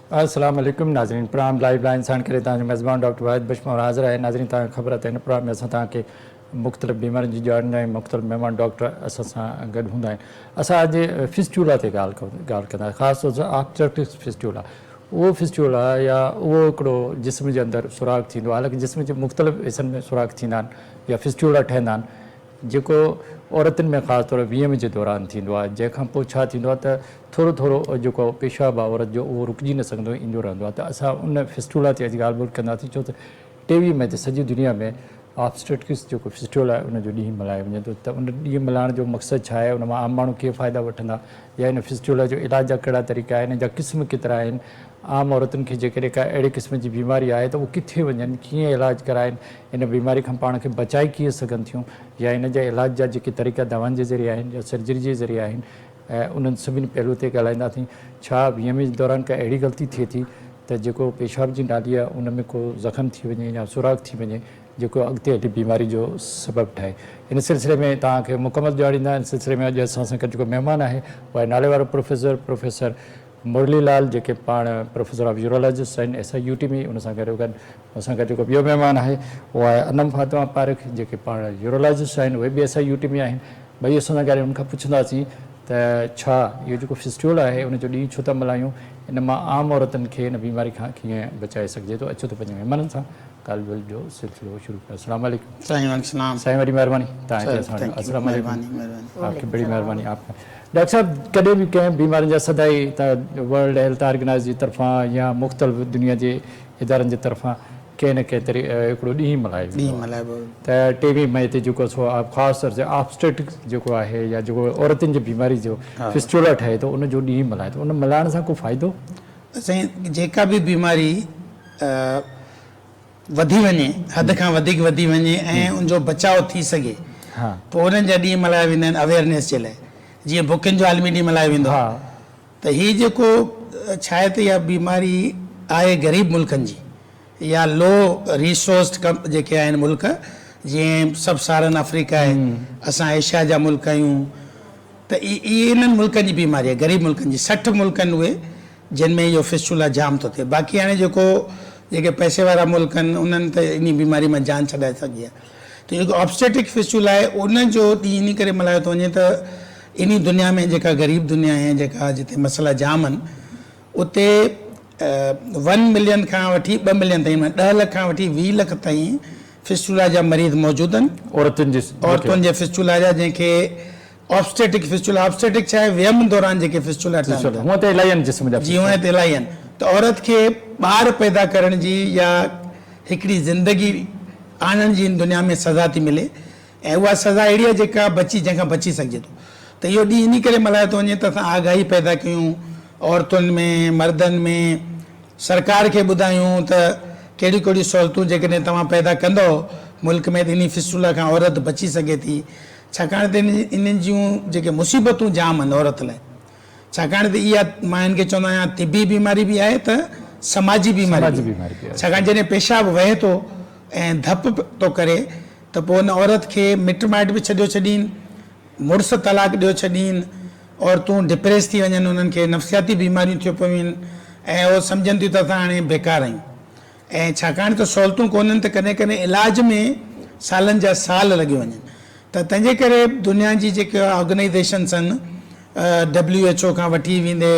अस्सलाम वालेकुम नाज़रीन। प्रोग्राम लाइव लाइन साण करे तव्हांजो मेज़बान डॉक्टर वाहिद बशमोर हाज़िर आहे। नाज़रीन, तव्हांखे ख़बर आहे त हिन प्रोग्राम में असां तव्हांखे मुख़्तलिफ़ बीमारियुनि जी ॼाणींदा आहियूं, मुख़्तलिफ़ महिमान डॉक्टर असां सां गॾु हूंदा आहिनि। असां अॼु फिस्टूला ते ॻाल्हि कंदा, ख़ासि तौर सां ऑब्स्ट्रक्टिव फिस्टूला। उहो फिस्टूला या उहो हिकिड़ो जिस्म जे अंदरि सुराख़ थींदो आहे, हालांकि जिस्म जे मुख़्तलिफ़ हिसनि में सुराख़ थींदा आहिनि या फिस्टूला ठहंदा आहिनि, जेको औरतुनि में ख़ासि तौर वीएम जे दौरान थींदो आहे। जंहिंखां पोइ छा थींदो आहे त थोरो थोरो जेको पेशाब आहे औरत जो उहो रुकिजी न सघंदो, ईंदो रहंदो आहे। त असां उन फिस्टूला ते अॼु ॻाल्हि ॿोल कंदासीं, छो त टेवीह मई ते सॼी दुनिया में ऑब्स्टेट्रिक्स जेको फिस्टूला आहे उनजो ॾींहुं मल्हायो वञे थो। त उन ॾींहुं मल्हाइण जो मक़सदु छा आहे, उन मां आम माण्हू कीअं फ़ाइदा वठंदा, या इन फिस्टूला जो इलाज जा कहिड़ा तरीक़ा आहिनि, इन जा क़िस्म केतिरा आहिनि, आम औरतुनि खे जेकॾहिं का अहिड़े क़िस्म जी बीमारी आहे त उहे किथे वञनि, कीअं इलाजु कराइनि, इन बीमारी खां पाण खे बचाए कीअं सघनि थियूं, या इन जा इलाज जा जेके तरीक़ा दवाउनि जे ज़रिए आहिनि या सर्जरी जे ज़रिए आहिनि, ऐं उन्हनि सभिनी पहलू ते ॻाल्हाईंदासीं। छा वीएम जे दौरान का अहिड़ी ग़लती थिए थी त जेको पेशाब जी नाली आहे उन में को ज़ख़म थी वञे या सुराख़ थी वञे, जेको अॻिते हली बीमारी जो सबबु ठहे। इन सिलसिले में तव्हांखे मुकमल ॼाणींदा। इन सिलसिले में अॼु असां सां गॾु जेको महिमान आहे उहा नाले वारो प्रोफेसर मुरली लाल, जेके पाण प्रोफेसर ऑफ यूरोलॉजिस्ट आहिनि SIUT में। उन सां गॾु असां गॾु जेको ॿियो महिमान आहे उहो आहे अनम फातिमा पारिक, जेके पाण यूरोलॉजिस्ट आहिनि, उहे बि SIUT में आहिनि। भई असां सां गॾु उनखां पुछंदासीं त छा इहो जेको फिस्टूला आहे उनजो ॾींहुं छो था मल्हायूं, इन मां आम औरतुनि खे इन बीमारी खां कीअं बचाए सघिजे थो। अचो त पंहिंजे महिमाननि सां ॻाल्हि ॿोल जो सिलसिलो शुरू कयो। अस्सलाम वालेकुम। साईं वॾी महिरबानी तव्हांखे। अस्सलाम वालेकुम, आपकी बड़ी महिरबानी। आपका डॉक्टर साहब, कॾहिं बि कंहिं बीमारियुनि जा सदाई त वर्ल्ड हेल्थ ऑर्गेनाइज़ जी तरफ़ां या मुख़्तलिफ़ दुनिया जे इदारनि जे तरफ़ां कंहिं न कंहिं हिकिड़ो ॾींहुं मल्हाइबो त 23 मई ते जेको ख़ासि तौर ते ऑब्स्टेट्रिक्स जेको आहे या जेको औरतुनि जी बीमारी जो फिस्टूला ठहे थो उनजो ॾींहुं मल्हाए थो, उन मल्हाइण सां को फ़ाइदो? साईं, जेका बि बीमारी वधी वञे, हद खां वधीक वधी वञे ऐं उनजो बचाव थी सघे, पोइ उन्हनि जा ॾींहं मल्हाया वेंदा आहिनि अवेयरनेस जे लाइ। जीअं बुखियुनि जो आलमी ॾींहुं मल्हायो वेंदो आहे, त हीअ जेको छा आहे त इहा बीमारी आहे ग़रीब मुल्कनि जी या लो रिसोर्स जेके आहिनि मुल्क, जीअं सब साहारन अफ्रीका आहे, असां एशिया जा मुल्क आहियूं, त इहे इन्हनि मुल्कनि जी बीमारी आहे, ग़रीब मुल्कनि जी। 60 मुल्क आहिनि उहे जिन में इहो फिस्टूला जाम थो थिए। बाक़ी हाणे जेके पैसे वारा मुल्क आहिनि उन्हनि त इन बीमारी मां जान छॾाए सघी आहे। त जेको ऑब्स्टेट्रिक फिस्टूला आहे उनजो ॾींहुं इन करे मल्हायो थो वञे त इन दुनिया में जेका ग़रीब दुनिया आहे, जेका जिते मसइला जाम आहिनि, उते 1 मिलियन खां वठी 2 मिलियन ताईं, 10 लख खां वठी 20 लख ताईं फिस्टूला जा मरीज़ मौजूदु आहिनि, औरतुनि जे फिस्टूला जा, जंहिंखे ऑब्स्टेट्रिक फिस्टूला। ऑब्स्टेट्रिक छा आहे? वियम दौरान जेके फिस्टूला जी हूअं त इलाही आहिनि। त औरत खे ॿार पैदा करण जी या हिकिड़ी ज़िंदगी आणण जी दुनिया में सज़ा थी मिले, ऐं उहा सज़ा अहिड़ी आहे जंहिंखां बची सघिजे थो। त इहो ॾींहुं इन करे मल्हायो थो वञे त असां आगाही पैदा कयूं औरतुनि में, मर्दनि में, सरकार खे ॿुधायूं त कहिड़ियूं कहिड़ियूं सहूलियतूं जेकॾहिं तव्हां पैदा कंदो मुल्क में त इन फिस्टूला खां औरत बची सघे थी। छाकाणि त इन्हनि जूं जेके मुसीबतूं जाम आहिनि औरत लाइ, छाकाणि त इहा मां हिन खे चवंदो आहियां तिबी बीमारी बि आहे त समाजी बीमारी। छाकाणि जॾहिं पेशाब वहे थो ऐं धप थो करे त पोइ हुन औरत खे मिट माइट बि छॾियो छॾीनि, मुड़ुसु तलाक ॾियो छॾीनि, औरतूं डिप्रेस थी वञनि, उन्हनि खे नफ़सियाती बीमारियूं थियूं पवनि ऐं उहो सम्झनि थियूं त असां हाणे बेकार आहियूं। ऐं छाकाणि त सहूलियतूं कोन्हनि त कॾहिं कॾहिं इलाज में सालनि जा साल लॻी वञनि। त तंहिंजे करे दुनिया जी जेके ऑर्गेनाइज़ेशन्स आहिनि, WHO खां वठी वेंदे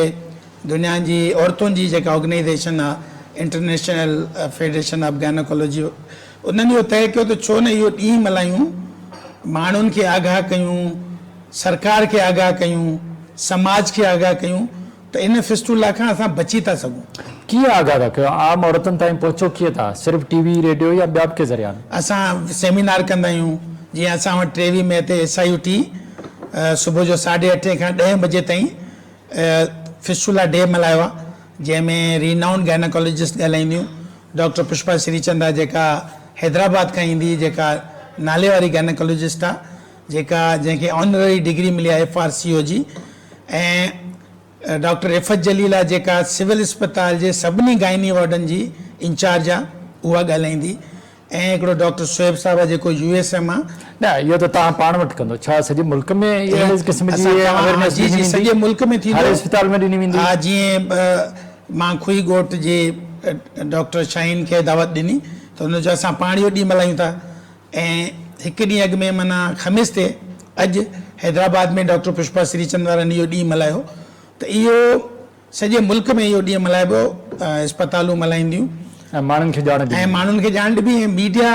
दुनिया जी औरतुनि जी जेका ऑर्गेनाइज़ेशन आहे, इंटरनेशनल फेडरेशन ऑफ गायनेकोलॉजी, उन्हनि इहो तय कयो त छो न इहो ॾींहुं मल्हायूं, माण्हुनि खे आगाह कयूं, सरकार खे आगाह कयूं, समाज खे आगाह कयूं, त इन फिस्टूला खां असां बची था सघूं। कीअं आगाह था कयो? आम औरतुनि ताईं पहुचो कीअं था? सिर्फ़ु TV, रेडियो या ॿिया बि के ज़रिया? असां सेमिनार कंदा आहियूं। जीअं असां वटि 23 मई ते SIUT सुबुह जो 8:30 खां 10 बजे ताईं फिस्टूला डे मल्हायो आहे, जंहिंमें रिनाउंड गायनेकोलॉजिस्ट ॻाल्हाईंदियूं। डॉक्टर पुष्पा श्रीचंदा जेका हैदराबाद खां ईंदी, जेका नाले वारी गायनेकोलॉजिस्ट आहे, जंहिंखे ऑनररी डिग्री मिली आहे FRCO जी, ऐं डॉक्टर रिफ़त जलीला जेका सिविल अस्पताल जे सभिनी गाइनी वार्डनि जी इंचार्ज आहे, उहा ॻाल्हाईंदी। ऐं हिकिड़ो डॉक्टर शोएब साहब आहे जेको USM आहे। न, इहो त तव्हां पाण वटि कंदो, छा सॼे मुल्क में इहे क़िस्म जी अवेयरनेस? जी, सॼे मुल्क में थींदो, हर अस्पताल में ॾिनी वेंदी। हा, जीअं मां खुई ॻोठ जे डॉक्टर शाहीन खे दावत ॾिनी त हुन चयो असां पाण इहो ॾींहुं मल्हायूं था। ऐं हिकु ॾींहुं अॻु में माना ख़मीस ते अॼु हैदराबाद में डॉक्टर पुष्पा श्रीचंद वारनि इहो ॾींहुं मल्हायो। त इहो सॼे मुल्क में इहो ॾींहुं मल्हाइबो, अस्पतालूं मल्हाईंदियूं ऐं माण्हुनि खे ॼाण ऐं माण्हुनि खे ॼाण ॾिबी। ऐं मीडिया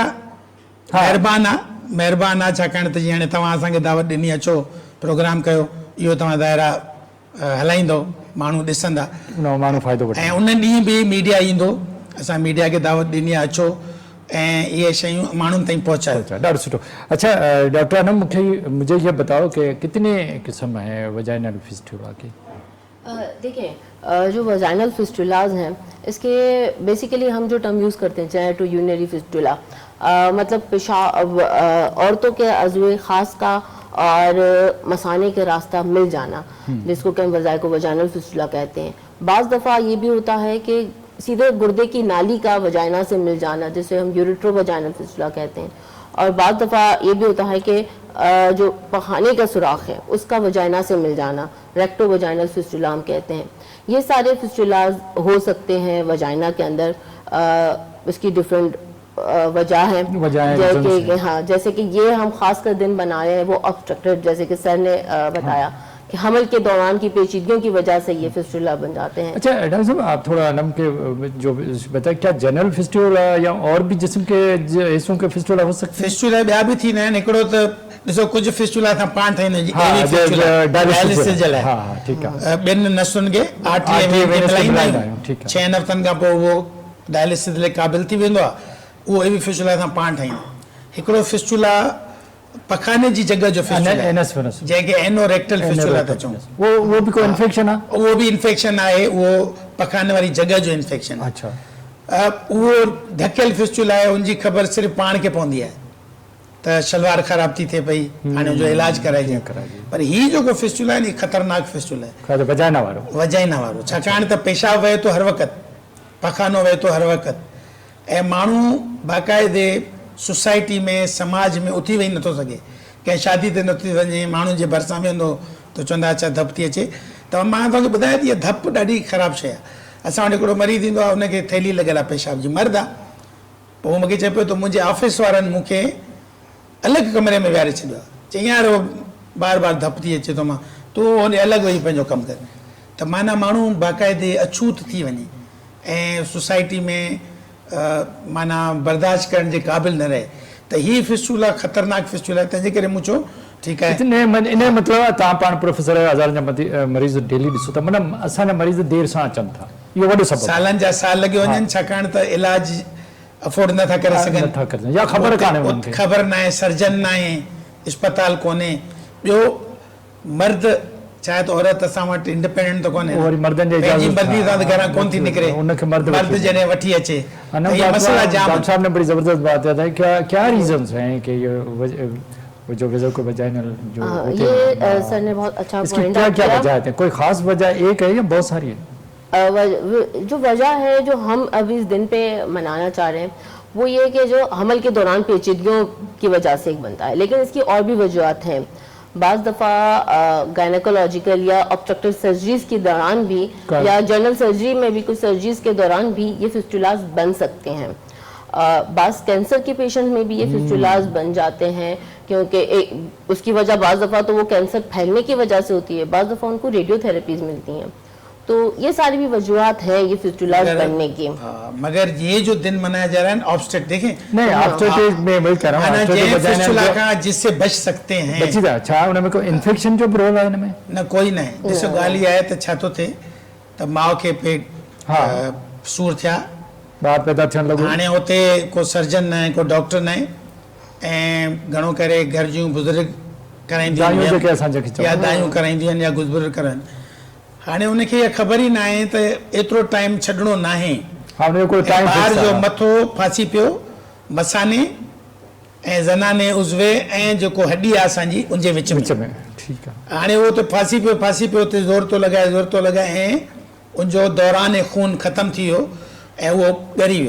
महिरबानी आहे छाकाणि त जीअं हाणे तव्हां असांखे दावत ॾिनी, अचो प्रोग्राम कयो, इहो तव्हां दायरा हलाईंदो, माण्हू ॾिसंदा, माण्हू फ़ाइदो वठे। ऐं उन ॾींहुं बि मीडिया ईंदो, असां मीडिया खे दावत ॾिनी आहे अचो ऐं इहे शयूं माण्हुनि ताईं पहुचायो। ॾाढो सुठो। अच्छा डॉक्टर अनम, मुझे ये बताओ कि कितने किस्म है वजाइनल फिस्टुला की? देखिए, जो वजाइनल फिस्टुलाज हैं, इसके बेसिकली हम जो टर्म यूज़ करते हैं जेनेटो यूरिनरी फिस्टुला, मतलब पेशाब, औरतों के अज़्वे ख़ास का और मसाने के रास्ता मिल जाना, जिसको कि हम वजाइनल फिस्टुला कहते हैं। बाज़ दफ़ा ये भी होता है कि सीधे गुर्दे की नाली का वजाइना से मिल जाना, जिसे हम यूरिट्रो वजाइनल फिस्टुला कहते हैं। और बाज़ दफ़ा ये भी होता है कि जो पखाने का सुराख है उसका वजाइना से मिल जाना, रेक्टो वजाइनल फिस्टुला हम कहते हैं। ये सारे फिस्टुलाज हो सकते हैं वजाइना के अंदर। इसकी डिफरेंट वजह है, जैसे कि ये हम खास कर दिन बना रहे हैं वो ऑब्स्ट्रक्टेड, जैसे कि सर ने बताया कि हमल के दौरान की पेचीदगियों की वजह से ये फिस्टुला बन जाते हैं। अच्छा डॉक्टर साहब, आप थोड़ा अनम के जो बताए, क्या जनरल फिस्टुला या और भी जिस्म के हिस्सों के फिस्टुला हो सकते हैं? फिस्टुला ॿिया बि थींदा आहिनि। हिकिड़ो त ॾिसो, कुझु फिस्टुला असां पाण ठाहींदा आहियूं, डायलिसिस जे लाइ ॿिनि नसुनि खे आर्टरी में मिलाईंदा आहियूं, 6 हफ़्तनि खां पोइ उहो डायलिसिस जे लाइ क़ाबिल थी वेंदो आहे। उहो बि फिस्टुला असां पाण ठाहींदा आहियूं। हिकिड़ो फिस्टुला पखाने जी जगह जो फिस्टुला, जंहिंखे एनोरेक्टल फिस्टुला था चऊं, वो भी कोई इन्फेक्शन आहे? उहो बि इन्फेक्शन आहे, उहो पखाने वारी जगह जो इन्फेक्शन आहे। अच्छा, उहो ढकियल फिस्टुला आहे, उनजी ख़बर सिर्फ़ु पाण खे पवंदी आहे त शलवार ख़राब थी थिए पई, हाणे उनजो इलाज कराइजे। पर हीउ जेको फिस्टुला आहे, ख़तरनाक फिस्टुला आहे, वजाइना वारो। छाकाणि त पेशाब वहे थो हर वक़्तु, पखानो वहे थो हर वक़्तु, ऐं माण्हू बाक़ाइदे सोसाइटी में, समाज में उथी वेही नथो सघे। कंहिं शादी ते नथी वञे, माण्हू जे भरिसां वेंदो त चवंदा अच्छा धप थी अचे। त मां तव्हांखे ॿुधायां थी, इहा धप ॾाढी ख़राबु शइ आहे। असां वटि हिकिड़ो मरीज़ ईंदो आहे, हुनखे थैली लॻियल आहे पेशाब जी, मर्द आहे। पोइ उहो मूंखे चए पियो त मुंहिंजे ऑफिस वारनि मूंखे अलॻि कमरे में विहारे छॾियो आहे, चई यार बार बार धप थी अचे थो, मां तूं हुन अलॻि वेही पंहिंजो कमु कर। त माना माण्हू बाक़ाइदे अछूत थी वञे ऐं सोसाइटी में माना बर्दाश्त करण जे क़ाबिल न रहे। त हीअ फिस्टुला ख़तरनाक फिस्टुला आहे, तंहिंजे करे मूं चयो ठीकु आहे। इन मतिलबु तव्हां पाण प्रोफेसर आहियो, हज़ारनि जा मरीज़ डेली ॾिसो था, माना असांजा मरीज़ देरि सां अचनि था, इहो वॾो सबबु। सालनि जा साल लॻी वञनि, छाकाणि त इलाज अफोर्ड नथा करे सघनि, या ख़बर कान्हे, ख़बर न आहे, सर्जन न आहे, इस्पताल कोन्हे। ॿियो मर्द चाहे त औरत असां वटि इंडिपेंडेंट त कोन्हे, पंहिंजी मर्ज़ी सां घरां कोन थी निकिरे, मर्द जॾहिं वठी अचे। डॉक्टर साहब ने बड़ी ज़बरदस्त बात बताई, क्या रीजंस हैं कि ये जो वजह को वजाइनल जो ये सर ने बहुत अच्छा पॉइंट किया। क्या वजह है? कोई खास वजह एक है या बहुत सारी है? जो वजह है जो हम अब इस दिन पे मनाना चाह रहे हैं वो ये कि जो हमल के दौरान पेचीदगियों की वजह से एक बनता है, लेकिन इसकी और भी वजूहत हैं। बाज़ दफ़ा गायनेकोलॉजिकल या ऑब्स्ट्रक्टिव सर्जरीज के दौरान भी या जनरल सर्जरी में भी कुछ सर्जरीज के दौरान भी ये फिस्टुलाज बन सकते हैं। बाज़ कैंसर के पेशेंट में भी ये फिस्टुलाज बन जाते हैं, क्योंकि उसकी वजह बाज़ दफ़ा तो वो कैंसर फैलने की वजह से होती है, बाज़ दफ़ा उनको रेडियोथेरेपीज मिलती हैं। तो ये सारी भी वजूहत है ये फिस्टुलाज बनने की। मगर ये जो दिन मनाया जा रहा है ऑब्स्ट्रक्ट, देखें नहीं ऑब्स्ट्रक्ट में वही कर रहा हूं, फिस्टुला का जिससे बच सकते हैं, बची जा। अच्छा उनमें कोई इन्फेक्शन जो रोल है इनमें? न कोई न है। ॾिसो ॻाल्हि इहा आहे त छा थो थिए त माउ खे पेट सूर थिया, ॿार पैदा थियण लॻो, हाणे हुते को सर्जन न आहे, को डॉक्टर न आहे, ऐं घणो करे घर जूं बुज़ुर्ग कराईंदियूं आहिनि या दायूं कराईंदियूं आहिनि या बुज़ुर्ग कराइनि। हाणे उनखे इहा ख़बर ई न आहे त एतिरो टाइम छॾिणो न आहे। ॿार जो मथो फासी पियो, मसाने ऐं ज़नाने उज़वे ऐं जेको हॾी आहे असांजी उनजे विच में, ठीकु आहे। हाणे उहो त फासी पियो ते ज़ोर थो लॻाए ऐं उनजो दौरान खून ख़तमु थी वियो ऐं उहो ॻरी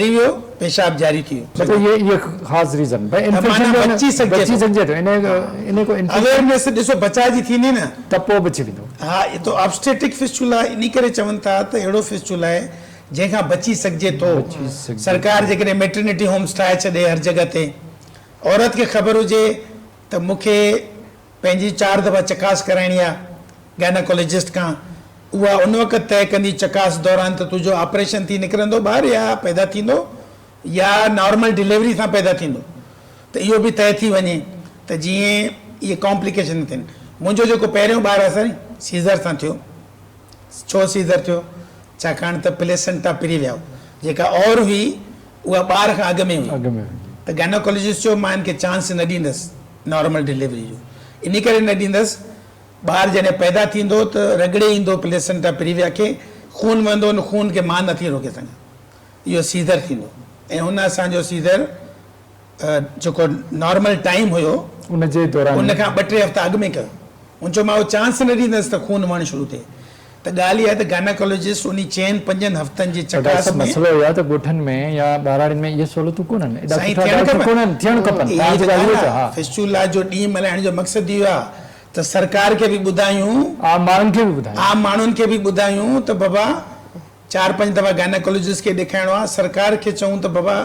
वियो, पेशाब जारी थी मतलब ये खास रीजन भाई माना इन्फेक्शन बची सघिजे तो इन्हें को अवेयरनेस ॾिसो बचा जी थींदी न त पोइ बची वेंदो हाँ ये तो ऑब्स्टेटिक फिस्टुला इन करे चवनि था त अहिड़ो फिस्टुला आहे जंहिंखां बची सघिजे थो सरकार जेकॾहिं मेटर्निटी होम्स ठाहे छॾे हर जॻह ते औरत खे ख़बर हुजे त मूंखे पंहिंजी 4 दफ़ा चकास कराइणी आहे गायनाकोलॉजिस्ट खां उहा उन वक़्तु तय कंदी चकास दौरान त तुंहिंजो ऑपरेशन थी निकिरंदो ॿारु या पैदा थींदो या नॉर्मल डिलीवरी सां पैदा थींदो त इहो बि तय थी वञे त जीअं इहे कॉम्प्लिकेशन न थियनि मुंहिंजो जेको पहिरियों ॿारु आहे साईं सीज़र सां थियो छो सीज़र थियो छाकाणि त प्लेसेंटा पिरी विया जेका और हुई उहा ॿार खां अॻु में हुई त गायनाकोलॉजिस्ट चयो मां हिनखे चांस न ॾींदसि नॉर्मल डिलीवरी जो इन करे न ॾींदसि ॿारु जॾहिं पैदा थींदो त रगड़े ईंदो प्लेसेंटा पिरीविया खे खून वहंदो उन खून खे मां नथी रोके सघां इहो सीज़र थींदो ऐं हुन असांजो सीज़र जेको नॉर्मल टाइम हुयो उनजे दौरान उन खां 2-3 हफ़्ता अॻु में कयो हुन चयो मां उहो चांस न ॾींदसि त खून वहणु शुरू थिए त ॻाल्हि इहा आहे त गायनाकोलॉजिस्ट उन चइनि 5 हफ़्तनि जी चकास में मसलो इहो आहे त ॻोठनि में या ॿारड़ियुनि में इहे सहूलियतूं कोन्हनि साईं थियणु खपनि फिस्टुला जो ॾींहुं मल्हाइण जो मक़सदु इहो आहे त सरकार खे बि ॿुधायूं आम माण्हुनि खे बि ॿुधायूं त बाबा 4-5 दफ़ा गायनाकोलॉजिस्ट खे ॾेखारिणो आहे सरकार खे चऊं त बाबा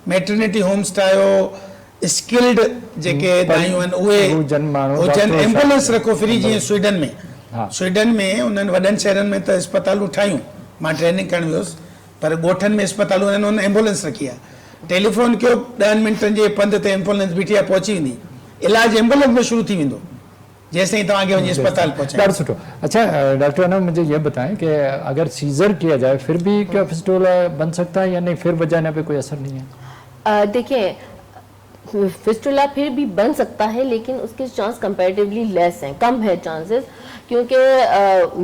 मेटर्निटी होम्स ठाहियो स्किल्ड जेके दायूं आहिनि उहे हुजनि एम्बुलेंस रखो फ्री जीअं स्वीडन में उन्हनि वॾनि शहरनि में त अस्पतालूं ठाहियूं मां ट्रेनिंग करणु वियुसि पर ॻोठनि में अस्पतालूं आहिनि उन एम्बुलेंस रखी आहे टेलीफोन कयो 10 मिंटनि जे पंधि ते एम्बुलेंस बीठी आहे पहुची वेंदी इलाजु एम्बुलेंस में शुरू थी वेंदो जैसे ही तवाके वही अस्पताल पहुंचे सुठो अच्छा डॉक्टर अनंत मुझे ये बताएं कि अगर सीजर किया जाए फिर भी क्या फिस्टुला बन सकता है या नहीं फिर वजाइना पे कोई असर नहीं है देखिए फिस्टुला फिर भी बन सकता है लेकिन उसके चांस कंपैरेटिवली लेस हैं कम है चांसेस क्योंकि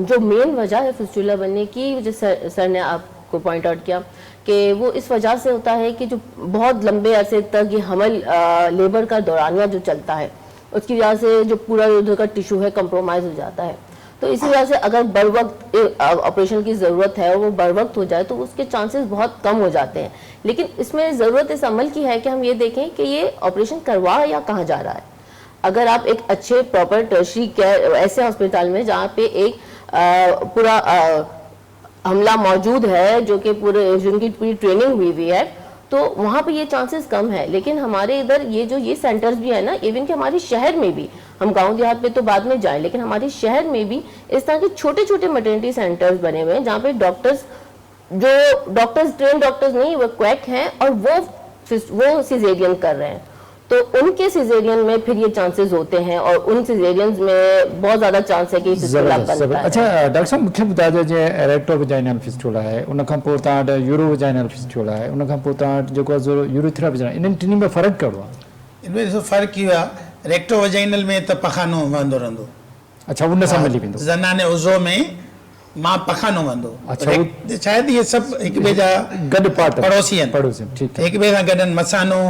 जो मेन वजह है फिस्टुला बनने की जैसे सर ने आपको पॉइंट आउट किया कि वो इस वजह से होता है कि जो बहुत लंबे अरसे तक ये हमल लेबर का दौरानिया जो चलता है उसकी वजह से जो पूरा उधर का टिश्यू है कंप्रोमाइज हो जाता है तो इसी वजह से अगर बर वक्त ऑपरेशन की ज़रूरत है और वो बर वक्त हो जाए तो उसके चांसेस बहुत कम हो जाते हैं लेकिन इसमें ज़रूरत इस अमल की है कि हम ये देखें कि ये ऑपरेशन करवा या कहाँ जा रहा है अगर आप एक अच्छे प्रॉपर टर्शरी केयर ऐसे हॉस्पिटल में जहाँ पे एक पूरा हमला मौजूद है जो कि पूरे जिनकी पूरी ट्रेनिंग हुई है तो वहाँ पे ये चांसेस कम है लेकिन हमारे इधर ये सेंटर्स भी है ना इवन कि हमारे शहर में भी हम गांव देहात पे तो बाद में जाएं लेकिन हमारे शहर में भी इस तरह के छोटे छोटे मैटरनिटी सेंटर्स बने हुए हैं जहाँ पे डॉक्टर्स ट्रेन डॉक्टर्स नहीं वो क्वैक हैं और वो सिजेरियन कर रहे हैं तो उनके सिजेरियन में फिर ये चांसेस होते हैं और उन सिजेरियंस में बहुत ज्यादा चांस है कि फिस्टुला बनता है अच्छा डॉक्टर साहब मूंखे ॿुधाए जो जे रेक्टो वजाइनल फिस्टुला आहे उन खां पोइ तव्हां वटि यूरो वजाइनल फिस्टुला आहे उन खां पोइ तव्हां वटि जेको आहे यूरोथेरा वजाइनल इन्हनि टिनी में फ़र्क़ु कहिड़ो आहे इनमें ॾिसो फ़र्क़ु इहो आहे रेक्टो वजाइनल में त पखानो वहंदो रहंदो अच्छा उन सां मिली वेंदो ज़नाने उज़ो में मां पखानो वहंदो अच्छा शायदि इहे सभु हिक ॿिए जा गॾु पार्ट पड़ोसी आहिनि ठीकु आहे हिक ॿिए सां गॾनि मसानो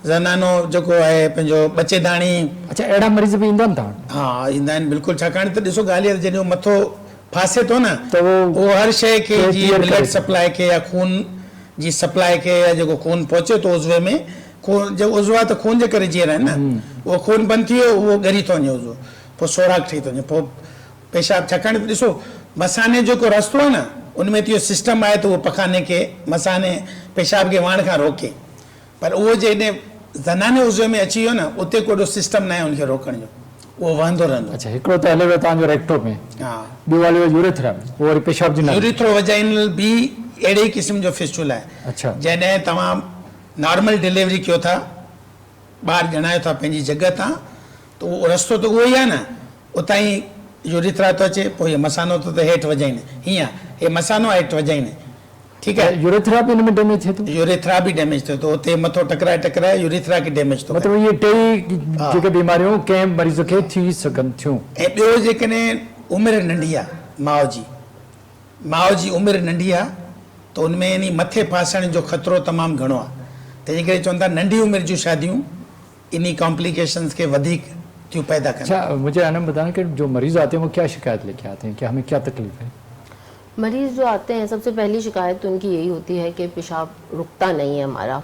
ज़नानो जेको आहे पंहिंजो बचेदाणी अच्छा अहिड़ा मरीज़ बि ईंदा आहिनि तव्हां हा ईंदा आहिनि बिल्कुलु छाकाणि त ॾिसो ॻाल्हि आहे जॾहिं मथो फासे थो न त उहो हर शइ खे जीअं ब्लड सप्लाई खे या खून जी सप्लाई खे या जेको खून पहुचे थो उज़वे में खून जो उज़वा त खून जे करे जीअं आहिनि न उहो खून बंदि थी वियो उहो ॻरी थो वञे उज़वो पोइ सोराख ठही थो वञे पोइ पेशाब छाकाणि त ॾिसो मसाने जेको रस्तो आहे न उनमें त इहो सिस्टम आहे त उहो पखाने खे मसाने पेशाब खे वहण खां रोके पर उहो जॾहिं ज़नाने उज़वे में अची वियो न उते कोई सिस्टम न आहे उनखे रोकण जो उहो वहंदो रहंदो अच्छा हिकिड़ो त हले वियो तव्हांजो रेक्टो में हा ॿियो हले वियो यूरेथ्रा में उहो वरी पेशाब जी यूरेथ्रो वजाइनल बि अहिड़े ई क़िस्म जो फिस्टुला आहे अच्छा जॾहिं तव्हां नॉर्मल डिलीवरी कयो था ॿारु ॼणायो था पंहिंजी जॻह तां त उहो रस्तो त उहो ई आहे न उतां ई यूरेथ्रा थो अचे पोइ इहो मसानो थो त हेठि वजाइनि हीअं हे मसानो हेठि वजाइनि ठीकु आहे यूरेथ्रा बि हिन में डैमेज थिए थो यूरेथ्रा बि डैमेज थिए थो उते मथो टकराए यूरेथ्रा खे डैमेज थो मतिलबु इहे टई जेके बीमारियूं कंहिं मरीज़ खे थी सघनि थियूं ऐं ॿियो जेकॾहिं उमिरि नंढी आहे माउ जी उमिरि नंढी आहे त उनमें यानी मथे फासण जो ख़तरो तमामु घणो आहे तंहिंजे करे चवनि था नंढी उमिरि जूं शादियूं इन्ही कॉम्प्लिकेशंस के वधिक क्यों पैदा करना। अच्छा मुझे आनंद बताना कि जो मरीज आते हैं वो क्या शिकायत लेके आते हैं कि हमें क्या तकलीफ है? मरीज़ जो आते हैं सबसे पहली शिकायत तो उनकी यही होती है कि पेशाब रुकता नहीं है हमारा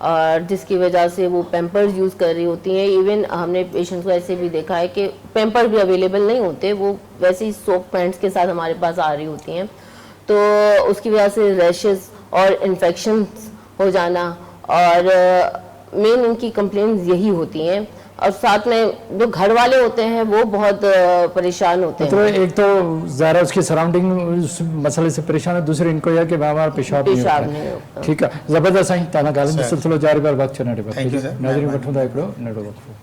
اور جس کی وجہ سے وہ پیمپرز یوز کر رہی ہوتی ہیں. ایون ہم نے پیشنٹس کو ایسے بھی دیکھا ہے کہ پیمپر بھی اویلیبل نہیں ہوتے, وہ ویسے ہی سوک پینٹس کے ساتھ ہمارے پاس آ رہی ہوتی ہیں. تو اس کی وجہ سے ریشز اور انفیکشنز ہو جانا, اور مین ان کی کمپلینز یہی ہوتی ہیں. اور ساتھ میں جو گھر والے ہوتے ہیں وہ بہت پریشان ہوتے ہیں. مطلب ایک تو ظاہر اس کی سراؤنڈنگ اس مسئلے سے پریشان ہے, دوسرے ان کو یہ کہ ہمارا پیشاب نہیں ہوتا. ٹھیک ہے, زبردست ہے تانا ॻाल्हि जो सिलसिलो जारी बार वक़्तु छॾण ॾिबो. नाज़रीन वठूं था हिकिड़ो नंढो वक़्फ़ो.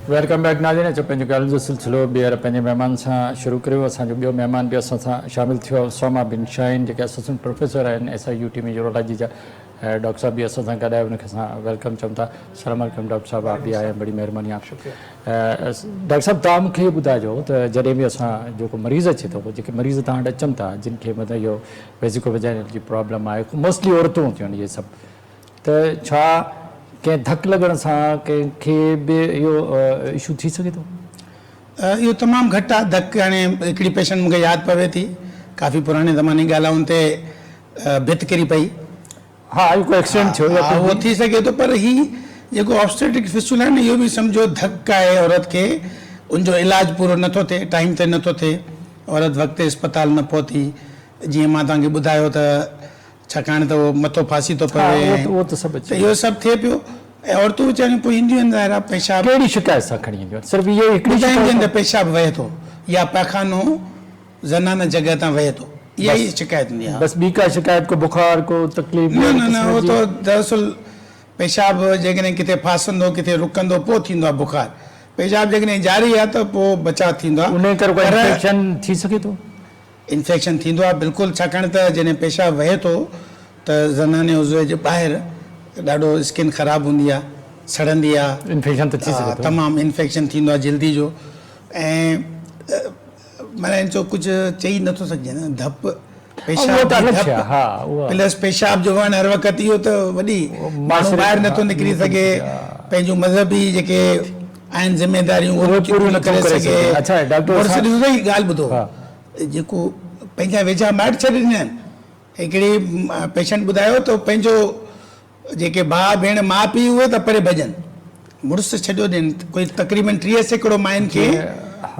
वेलकम बैक नाज़रीन. अचो पंहिंजो ॻाल्हि जो सिलसिलो ॿीहर पंहिंजे महिमान सां शुरू करियो. असांजो ॿियो महिमान बि असां सां शामिलु थियो, सोमा बिन शाहीन जेके असिस्टेंट प्रोफेसर आहिनि SIUT में यूरोलॉजी जा. डॉक्टर साहब भी असां सां गॾु आहियो, उनखे असां वेलकम चऊं था. अस्सलाम वालेकुम डॉक्टर साहब, आप भी आए हैं, बड़ी महिरबानी आपकी. डॉक्टर साहब तव्हां मूंखे ॿुधाइजो त जॾहिं बि असां जेको मरीज़ अचे थो, जेके मरीज़ तव्हां वटि अचनि था जिन खे मतिलबु इहो वेसिको वेजाइनल जी प्रॉब्लम आहे, मोस्टली औरतूं थियूं आहिनि इहे सभु, त छा कंहिं धक लॻण सां कंहिंखे बि इहो इशू थी सघे थो? इहो तमामु घटि आहे धक. हाणे हिकिड़ी पेशेंट मूंखे यादि पवे थी, काफ़ी पुराणे ज़माने जी ॻाल्हि आहे, हुन ते भित किरी पई. हा, को एक्सीडेंट थियो उहो थी सघे थो, पर ही जेको ऑब्स्टेट्रिक फिस्टुला आहे न, इहो बि सम्झो धक आहे औरत खे. उनजो इलाजु पूरो नथो थिए, टाइम ते नथो थिए, औरत वक़्तु इस्पताल न पहुती. जीअं मां तव्हांखे ॿुधायो त छाकाणि त उहो मथो फासी थो पवे, त इहो सभु थिए पियो. ऐं औरतूं वीचारियूं पोइ ईंदियूं आहिनि ज़ाहिर आहे पेशाब, कहिड़ी शिकायत सां खणी ईंदियूं आहिनि? सिर्फ़ु इहो हिकिड़ी ॿुधाईंदियूं आहिनि त पेशाब वहे थो या पैखानो ज़नाना जॻह तां वहे थो, इहा ई शिकायत हूंदी आहे. बस ॿी का शिकायत, को बुखार, को तकलीफ़? न न, उहो त दरअसल पेशाब जेकॾहिं किथे फासंदो, किथे रुकंदो, पोइ थींदो आहे बुखार. पेशाब जेकॾहिं जारी आहे त पोइ बचाव थींदो आहे. उन करे कोई इन्फेक्शन थी सघे थो? इन्फेक्शन थींदो आहे बिल्कुलु, छाकाणि त जॾहिं पेशाब वहे थो त ज़नाने उज़वे जे ॿाहिरि ॾाढो स्किन ख़राबु हूंदी आहे, सड़ंदी आहे, इन्फेक्शन त थी सघे थो, तमामु इन्फेक्शन थींदो आहे जल्दी जो. ऐं माना इन जो कुझु चई नथो सघिजे न, धप पेशाब प्लस पेशाब जो वण हर वक़्तु, इहो त वॾी माण्हू ॿाहिरि नथो निकिरी सघे, पंहिंजूं मज़हबी जेके आहिनि ज़िमेदारियूं उहे पूरियूं न करे सघे. ॻाल्हि ॿुधो, जेको पंहिंजा वेझा माइट छॾे ॾिना आहिनि. हिकिड़ी पेशेंट ॿुधायो त पंहिंजो जेके भाउ भेण माउ पीउ उहे त परे भॼनि, मुड़ुसु छॾियो ॾियनि. कोई तक़रीबन 30 माइनि खे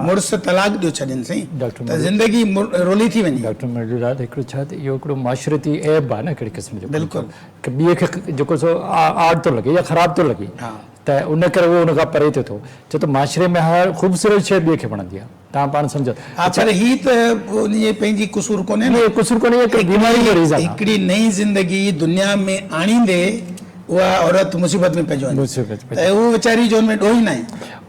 मुड़ुसु तलाक ॾियो छॾनि साईं, त ज़िंदगी रोली थी वञे. डॉक्टर मर्दुराद, हिकिड़ो छा इहो हिकिड़ो माशरती ऐब आहे न हिकिड़े क़िस्म जो, बिल्कुलु, की ॿिए खे जेको सो आड थो लॻे या ख़राबु थो लॻे, त उन करे उहो उन खां परे थिए थो. छो त माशरे में हर ख़ूबसूरत शइ ॿिए खे वणंदी आहे, तव्हां पाण सम्झो. हा, पर ही त उन जी पंहिंजी कुसूर कोन्हे न, कुसूर कोन्हे, बीमारी जो रीज़न. हिकिड़ी नई ज़िंदगी दुनिया में आणींदे उहा औरत मुसीबत में पइजी वञे, वो बेचारी जो उनमें ॾोही न आहे.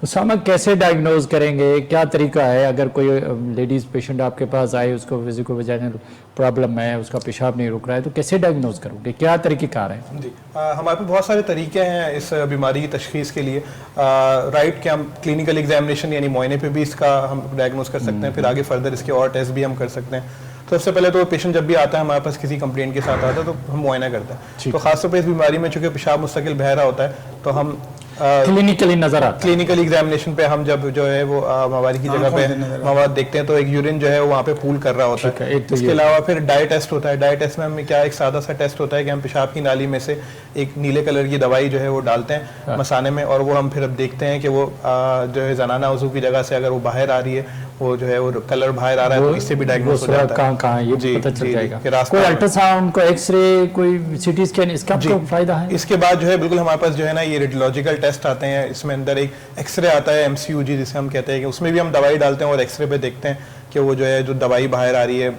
उसामा, कैसे डायग्नोज करेंगे, क्या तरीका है? अगर कोई लेडीज़ पेशेंट आपके पास आए, उसको वेसिको वेजाइनल प्रॉब्लम है, उसका पेशाब नहीं रुक रहा है, तो कैसे डायग्नोज करोगे, क्या तरीक़ेकार है? जी, हमारे पास बहुत सारे तरीके हैं इस बीमारी की तशखीस के लिए. राइट, कि हम क्लिनिकल एग्जामिनेशन यानी मुआयने पे भी इसका हम डायग्नोज कर सकते हैं, फिर आगे फर्दर इसके और टेस्ट भी हम कर सकते हैं. तो सबसे पहले तो पेशेंट जब भी आता है हमारे पास किसी कंप्लेंट के साथ आता है तो हम मुआयना करते हैं. तो खासतौर पर इस बीमारी में चूंकि पेशाब मुस्तकिल बह रहा होता है, तो हम क्लिनिकली नजर आता है. क्लिनिकल एग्जामिनेशन पे हम जब जो है वो मवारी की जगह पे मवाद देखते हैं तो एक यूरिन जो है वो वहाँ पे पूल कर रहा होता है. इसके अलावा फिर डाई टेस्ट होता है. डाई टेस्ट में हमें क्या एक सादा सा टेस्ट होता है कि हम पेशाब की नाली में से एक नीले कलर की दवाई जो है वो डालते हैं मसाने में, और वो हम फिर अब देखते हैं कि वो जो है ज़नाना उज़ू की जगह से अगर वो बाहर आ रही है, वो जो है वो कलर बाहर आ रहा है, तो इससे भी डायग्नोस हो जाता है. कहाँ ये पता चल जाएगा. कोई अल्ट्रासाउंड, कोई एक्सरे, कोई सीटी स्कैन, इसका आपको फायदा है? इसके बाद जो है बिल्कुल हमारे पास जो है ना ये रेडियोलॉजिकल टेस्ट आते हैं. इसमें अंदर एक एक्सरे आता है MCUG जिसे हम कहते हैं, कि उसमें भी हम दवाई डालते हैं और एक्सरे पे देखते हैं कि वो जो है जो दवाई बाहर आ रही है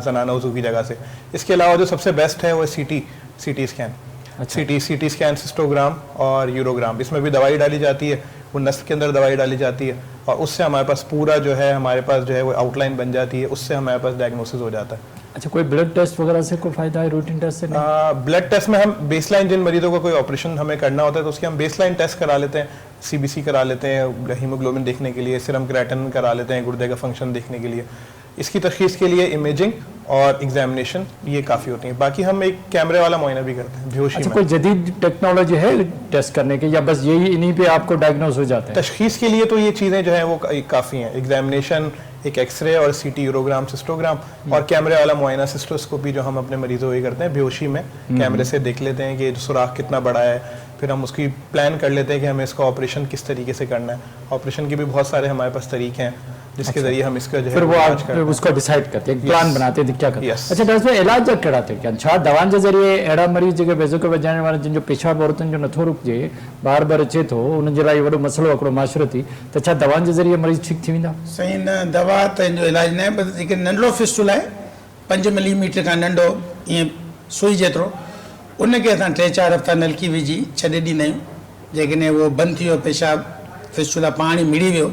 ज़नाना उज़ू की जगह से. इसके अलावा जो सबसे बेस्ट है वो CT scan. CT scan, cystogram और यूरोग्राम, इसमें भी दवाई डाली जाती है, वो नस के अंदर दवाई डाली जाती है, और उससे हमारे पास पूरा जो है हमारे पास जो है वो आउटलाइन बन जाती है, उससे हमारे पास डायग्नोसिस हो जाता है. अच्छा, कोई ब्लड टेस्ट वगैरह से कोई फायदा है रूटीन टेस्ट से? ब्लड टेस्ट में हम बेसलाइन, जिन मरीजों को कोई ऑपरेशन हमें करना होता है तो उसके हम बेसलाइन टेस्ट करा लेते हैं, CBC करा लेते हैं हीमोग्लोबिन देखने के लिए, सीरम क्रिएटिनिन करा लेते हैं गुर्दे का फंक्शन देखने के लिए। इसकी तशखीस के लिए इमेजिंग और एग्जामिनेशन ये काफ़ी होती है। बाकी हम एक कैमरे वाला मुआयना भी करते हैं बेहोशी अच्छा, में। कोई जदीद टेक्नोलॉजी है टेस्ट करने की या बस यही इन्हीं पे आपको डायग्नोज हो जाते हैं? तशखीस के लिए तो ये चीज़ें जो है वो काफ़ी हैं, एग्जामिनेशन, एक एक्सरे और CT यूरोग्राम, सिस्टोग्राम और कैमरे वाला मुआयना सिस्टोस्कोपी जो हम अपने मरीजों को करते हैं बेहोशी में, कैमरे से देख लेते हैं कि सुराख कितना बड़ा है, फिर हम उसकी प्लान कर लेते हैं कि हमें इसका ऑपरेशन किस तरीके से करना है। ऑपरेशन के भी बहुत सारे हमारे पास तरीके हैं जिसके जरिए हम इसका जो है फिर वो आप उसको डिसाइड करते हैं, प्लान बनाते हैं क्या करते हैं। अच्छा, डॉक्टर साहब इलाज जा कहिड़ा थे क्या? छा दवाउनि जे ज़रिए अहिड़ा मरीज़ जेके वेझो के वॼाइण वारा जिन जो पेशाब औरतुनि जो नथो रुकिजे, बार बार अचे थो, उन जे लाइ वॾो मसइलो हिकिड़ो माशरती, त छा दवाउनि जे ज़रिए मरीज़ ठीकु थी वेंदा? सही न, दवा त हिन जो इलाज न आहे, बसि जेके नंढिड़ो फिस्टुला आहे 5 मिलीमीटर खां नंढो ईअं सुई जेतिरो, उनखे असां 3-4 हफ़्ता नलकी विझी छॾे ॾींदा आहियूं। जेकॾहिं उहो बंदि थी वियो, पेशाब फिस्टुला पाणी मिड़ी वियो,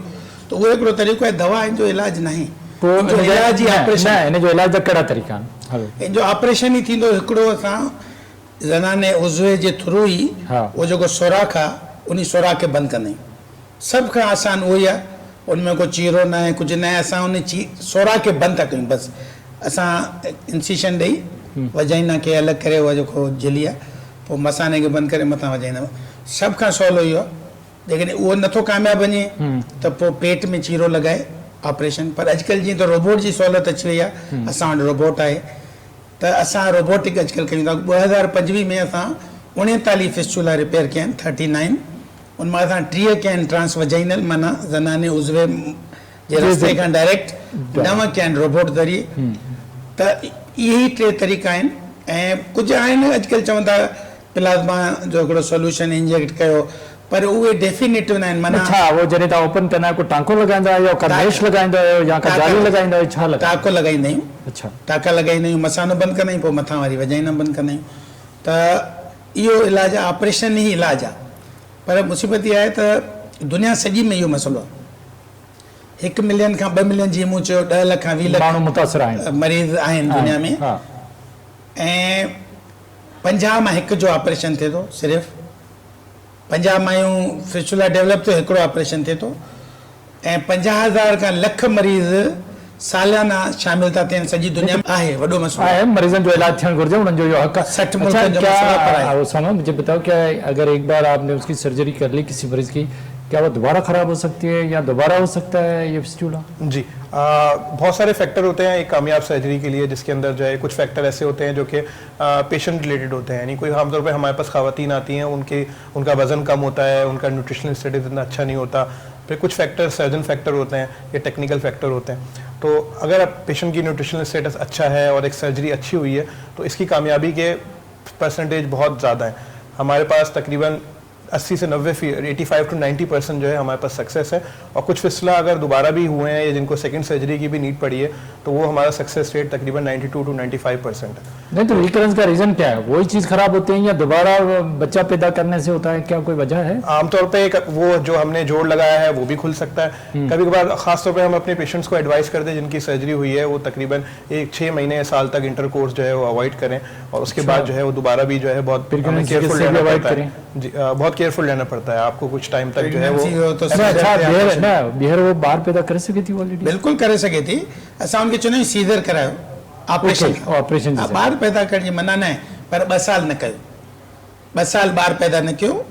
त उहो हिकिड़ो तरीक़ो आहे। दवा हिन जो इलाज न आहे, पोइ इलाज ई ऑपरेशन। हिन जो इलाज जा कहिड़ा तरीक़ा आहिनि? हलो, हिन जो ऑपरेशन ई थींदो हिकिड़ो, असां ज़नाने उज़वे जे थ्रू ई उहो जेको सोराख आहे उन सोराख खे बंदि कंदा आहियूं। सभ खां आसान उहो ई आहे, उनमें को चीरो न आहे, कुझु न आहे। असां उन सोराख खे बंदि था कयूं, बसि असां इंसिशन ॾेई वजाइना खे अलॻि करे उहा जेको झिली आहे, पोइ मसाने खे बंदि करे मथां वजाईंदा। सभ खां सवलो इहो आहे। जेकॾहिं उहो नथो कामयाबु वञे त पोइ पेट में चीरो लॻाए ऑपरेशन। पर अॼुकल्ह जीअं त रोबोट जी सहूलियत अची वई आहे, असां वटि रोबोट आहे, त असां रोबोटिक अॼुकल्ह कयूं था। 2025 में असां 39 फिस्टुला रिपेयर कया आहिनि, 39। उन मां असां 30 कया आहिनि ट्रांस वजाइनल, माना ज़नाने उज़वे जे रस्ते खां डायरेक्ट, 9 कया आहिनि रोबोट ज़रिए। त इहे ई 3 तरीक़ा आहिनि। ऐं कुझु आहिनि अॼुकल्ह चवनि था प्लाज़्मा जो हिकिड़ो सोल्यूशन इंजेक्ट कयो, पर उहे डेफिनेटिव न आहिनि। माना अच्छा, वो जॾहिं तव्हां ओपन कंदा आहियो, को टांको लॻाईंदा आहियो, का मेश लॻाईंदा आहियो या का जाली लॻाईंदा आहियो, छा लॻाईंदा? टाको लॻाईंदा आहियूं। अच्छा, टाका लॻाईंदा आहियूं, मसानो बंदि कंदा आहियूं, पोइ मथां वारी वजाइना बंदि कंदा आहियूं। त इहो इलाजु आहे, ऑपरेशन ई इलाजु आहे। पर मुसीबत इहा आहे त दुनिया सॼी में इहो मसइलो आहे। 1 मिलियन खां 2 मिलियन, जीअं मूं चयो, 10 लख खां 20 लख माण्हू मुतासिर आहिनि, मरीज़ आहिनि दुनिया में। ऐं 50 मां 1 जो ऑपरेशन थिए थो सिर्फ़ु। 50 मायूं फिस्टुला डेवलप थियो, हिकिड़ो ऑपरेशन थिए थो। ऐं 50,000 खां लख मरीज़ सालियाना शामिल था थियनि सॼी दुनिया में। आहे वॾो मसइलो है, मरीजों जो इलाज थियणु घुरिजे, उन्हनि जो इहो हक़ आहे। 60 मुल्कनि जो मसइला पर आहे। उसामा, मुझे बताओ क्या अगर एक बार आपने उसकी सर्जरी कर ली किसी मरीज की, क्या वो दोबारा खराब हो सकती है या दोबारा हो सकता है ये फिस्टुला? जी, बहुत सारे फैक्टर होते हैं एक कामयाब सर्जरी के लिए, जिसके अंदर जो है कुछ फैक्टर ऐसे होते हैं जो कि पेशेंट रिलेटेड होते हैं। यानी कोई आमतौर पे हमारे पास ख़वातीन आती हैं, उनका वज़न कम होता है, उनका न्यूट्रिशनल स्टेटस इतना अच्छा नहीं होता। फिर कुछ फैक्टर सर्जन फैक्टर होते हैं या टेक्निकल फैक्टर होते हैं। तो अगर पेशेंट की न्यूट्रिशनल स्टेटस अच्छा है और एक सर्जरी अच्छी हुई है तो इसकी कामयाबी के परसेंटेज बहुत ज़्यादा है। हमारे पास तकरीबन 80 से 90, 85 to 90% जो है हमारे पास सक्सेस है। और कुछ फिस्टुला अगर दोबारा भी हुए हैं या जिनको सेकंड सर्जरी की भी नीड पड़ी है तो वो हमारा सक्सेस रेट तकरीबन 92 to 95% है। नहीं तो रिकरेंस का रीजन क्या है? वही चीज खराब होती है या दोबारा बच्चा पैदा करने से होता है? क्या कोई वजह है? आमतौर पे वो जो हमने जोड़ लगाया है वो भी खुल सकता है। कभी कभार खासतौर पे हम अपने पेशेंट्स को एडवाइस करते हैं जिनकी सर्जरी हुई है वो तकरीबन 6 महीने या साल तक इंटरकोर्स जो है वो अवॉइड करें और उसके बाद जो है वो दोबारा भी जो है बहुत केयरफुल रहना पड़ता है। जी, बहुत केयरफुल रहना पड़ता है आपको कुछ टाइम तक जो है वो। तो बिहर वो बाहर पैदा कर सके थी ऑलरेडी? बिल्कुल करे सके थी। असां उनखे चवंदा आहियूं सीज़र करायो, ऑपरेशन ॿार पैदा करण जी मना न आहे, पर 2 साल न कयो। 2 साल ॿार पैदा न कयो,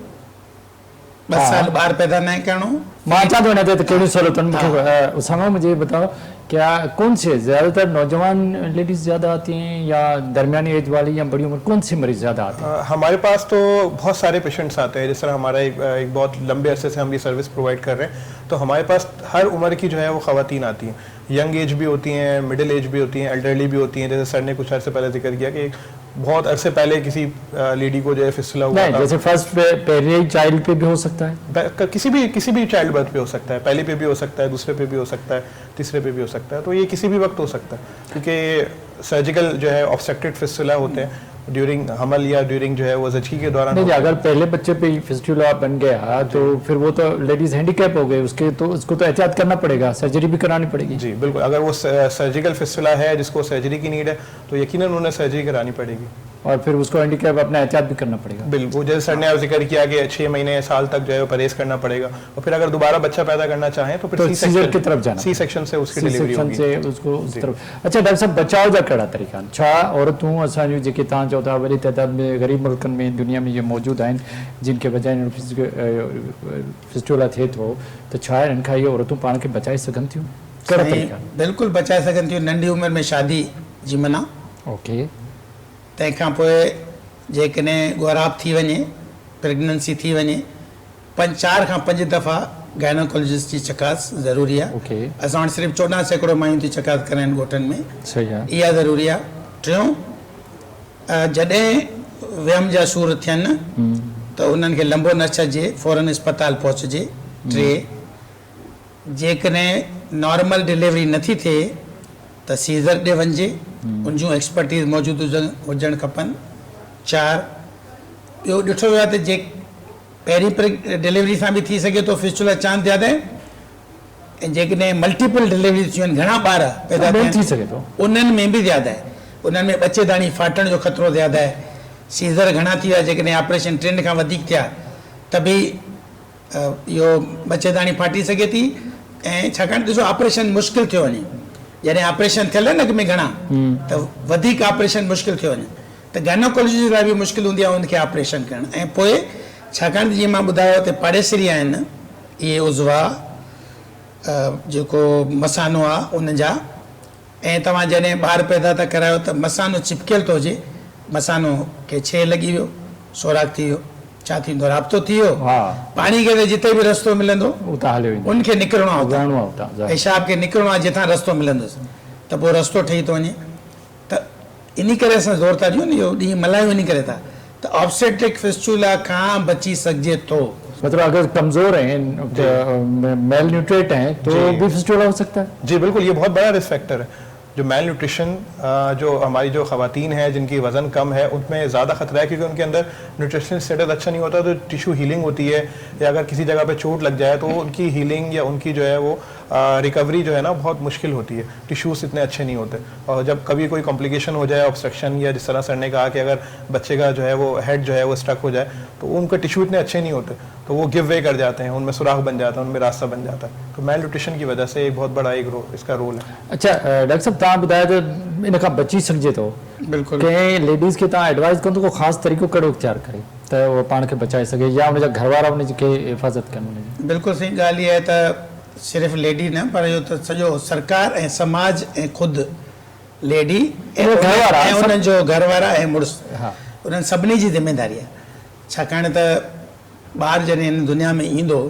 2 साल ॿार पैदा न करणो। मां अचां थो हिन ते त कहिड़ियूं सहूलियतूं मूंखे उसामा मुझे बताओ, क्या कौन से ज़्यादातर नौजवान लेडीज़ ज़्यादा आती हैं या दरमियानी एज वाली या बड़ी उम्र, कौन से मरीज़ ज़्यादा आते हैं? हमारे पास तो बहुत सारे पेशेंट्स आते हैं। जिस तरह हमारा एक बहुत लंबे अरसे से हम ये सर्विस प्रोवाइड कर रहे हैं तो हमारे पास हर उम्र की जो है वो ख़वातीन आती हैं। यंग एज भी होती हैं, मिडिल एज भी होती हैं, एल्डरली भी होती हैं। जैसे सर ने कुछ अर्से पहले जिक्र किया कि बहुत अरसे पहले किसी लेडी को जो है फिस्टुला हुआ था। जैसे फर्स्ट पहले चाइल्ड पे भी हो सकता है, किसी भी चाइल्ड बर्थ पे हो सकता है, पहले पे भी हो सकता है, दूसरे पे भी हो सकता है, तीसरे पे भी हो सकता है। तो ये किसी भी वक्त हो सकता है क्योंकि सर्जिकल जो है ऑब्स्ट्रक्टेड फिस्टुला होते हैं ड्यूरिंग हमल या ड्यूरिंग जो है वो ज़चगी के दौरान नहीं, अगर पहले बच्चे पे ही फिस्टुला बन गया तो फिर वो तो लेडीज हैंडीकैप हो गए, उसके तो उसको तो एहतियात करना पड़ेगा, सर्जरी भी करानी पड़ेगी। जी बिल्कुल, अगर वो सर्जिकल फिस्टुला है जिसको सर्जरी की नीड है तो यकीनन उन्हें सर्जरी करानी पड़ेगी, और फिर उसको हैंडीकैप अपना एहतियात भी करना पड़ेगा। बिल्कुल, जैसे सर ने जिक्र किया कि 6 महीने साल तक जो है परहेज करना पड़ेगा, और फिर अगर दोबारा बच्चा पैदा करना चाहें तो फिर सीजर की तरफ जाना, सी सेक्शन से उसकी डिलीवरी होगी से उसको उस तरफ। अच्छा डॉक्टर साहब, बचाव जा कहिड़ा तरीक़ा आहिनि? छा औरतूं असांजूं जेके तव्हां चओ था वॾी तइदाद में ग़रीब मुल्कनि में दुनिया में ये मौजूद आहिनि जिनखे वजाइनल फिस्टुला थिए थो, त छा हिननि खां इहे औरतूं पाण खे बचाए सघनि थियूं? कहिड़ा तरीक़ा? बिल्कुलु बचाए सघनि थियूं। नंढी उमिरि में शादी जी मना, ओके, तंहिंखां पोइ जेकॾहिं ॻोराब थी वञे, प्रेगनेंसी थी वञे, 4 खां 5 दफ़ा गाइनोकोलॉजिस्ट जी चकास ज़रूरी आहे। ओके, असां वटि सिर्फ़ु 14 सैकड़ो मायूं थी चकास कराइनि ॻोठनि में, सही आहे, इहा ज़रूरी आहे। टियों, जॾहिं वियम जा सूर थियनि त उन्हनि खे लंबो न छॾिजे, फ़ौरन अस्पताल पहुचजे। 3, जेकॾहिं नॉर्मल डिलीवरी नथी थिए त सीज़र ॾे वञिजे, उन जूं एक्सपर्टीज़ मौजूदु हुजणु खपनि। 4, ॿियो ॾिठो वियो आहे त जे पहिरीं डिलीवरी सां बि थी सघे थो फिस्टुला चांस ज़्यादा आहे, ऐं जेकॾहिं मल्टीपल डिलीवरी थियूं आहिनि, घणा ॿार पैदा थी सघे थो, उन्हनि में बि ज़्यादा आहे, उन्हनि में ॿच्चेदानी फाटण जो ख़तरो ज़्यादा आहे। सीज़र घणा थी विया, जेकॾहिं ऑपरेशन 3 खां वधीक थिया त बि इहो ॿच्चेदानी फाटी सघे थी। ऐं छाकाणि ॾिसो ऑपरेशन मुश्किल थियो वञे, जॾहिं ऑपरेशन थियल न में घणा त वधीक ऑपरेशन मुश्किल थियो वञे त गाइनोकोलॉजी लाइ बि मुश्किल हूंदी आहे उनखे ऑपरेशन करणु। ऐं पोइ छाकाणि जीअं मां ॿुधायो त पाड़ेसरी आहिनि इहे उज़वा जेको मसानो आहे उन जा, ऐं तव्हां जॾहिं ॿार पैदा था करायो त मसानो चिपकियल थो हुजे, मसानो खे छे लॻी वियो, सोराख़ थी वियो, छा थींदो, राब्तो थी वियो, पाणी खे त जिते बि रस्तो मिलंदो उनखे निकिरणो आहे, पेशाब खे निकिरणो आहे जितां रस्तो मिलंदुसि, त पोइ रस्तो ठही थो वञे। त इन करे असां ज़ोर था ॾियूं न, इहो ॾींहुं मल्हायूं इन करे था त ऑब्स्टेट्रिक फिस्टुला खां बची सघिजे थो। मतलब अगर कमजोर हैं, मेल न्यूट्रिएट हैं तो भी फिस्टुला हो सकता है? जी बिल्कुल, ये बहुत बड़ा रिस्क फैक्टर है। जो मेल न्यूट्रिशन, जो हमारी जो ख़वातीन हैं जिनकी वज़न कम है उनमें ज़्यादा ख़तरा है, क्योंकि उनके अंदर न्यूट्रिशन स्टेटस अच्छा नहीं होता, तो टिश्यू हीलिंग होती है, या अगर किसी जगह पे चोट लग जाए तो उनकी हीलिंग या उनकी जो है वो रिकवरी जो है ना बहुत मुश्किल होती है, टिश्यूज़ इतने अच्छे नहीं होते। और जब कभी कोई कॉम्प्लिकेशन हो जाए, ऑब्स्ट्रक्शन, या जिस तरह सर ने कहा कि अगर बच्चे का जो है वो हेड जो है वो स्ट्रक हो जाए तो उनके टिश्यू इतने अच्छे नहीं होते, तो वो गिव वे कर जाते हैं, उनमें सुराख बन जाता है, उनमें रास्ता बन जाता है। तो मेल न्यूट्रिशन की वजह से एक बहुत बड़ा इसका रोल है। अच्छा डॉक्टर साहब, तव्हां ॿुधायो त इन खां बची सघिजे थो, बिल्कुलु कंहिं लेडीज़ खे तव्हां एडवाइस कंदो को ख़ासि तरीक़ो कहिड़ो इख्तियार करे त उहो पाण खे बचाए सघे, या उनजा घरवारा उनखे हिफ़ाज़त कनि उनजी? बिल्कुलु सही ॻाल्हि इहा आहे त सिर्फ़ु लेडी न, पर इहो त सॼो सरकार ऐं समाज ऐं ख़ुदि लेडी ऐं उन्हनि जो घरवारा ऐं मुड़ुसु, उन्हनि सभिनी जी ज़िमेदारी आहे। छाकाणि त ॿारु जॾहिं हिन दुनिया में ईंदो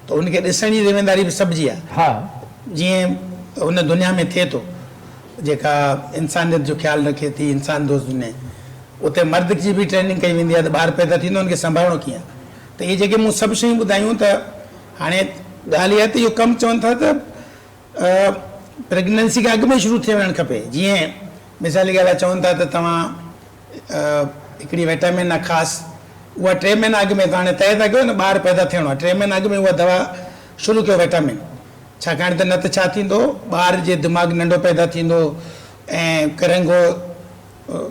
त उनखे ॾिसण जी ज़िमेदारी बि सभु जी आहे। जीअं उन दुनिया में थिए थो, जेका इंसानियत जो ख़्यालु रखे थी, इंसान दोस्त दुनिया, उते मर्द जी बि ट्रेनिंग कई वेंदी आहे त ॿारु पैदा थींदो उनखे संभालणो कीअं। त इहे जेके मूं सभु शयूं ॿुधायूं, त हाणे ॻाल्हि इहा आहे त इहो कमु चवनि था त प्रेगनेंसी खां अॻु में शुरू थी वञणु खपे। जीअं मिसाली ॻाल्हि आहे, चवनि था त तव्हां हिकिड़ी विटामिन आहे ख़ासि, उहा 3 महीना अॻु में, त हाणे तइ था कयो न ॿारु पैदा थियणो आहे, 3 महीना अॻु में उहा दवा शुरू कयो विटामिन, छाकाणि त न त छा थींदो, ॿार जे दिमाग़ नंढो पैदा थींदो ऐं करंगो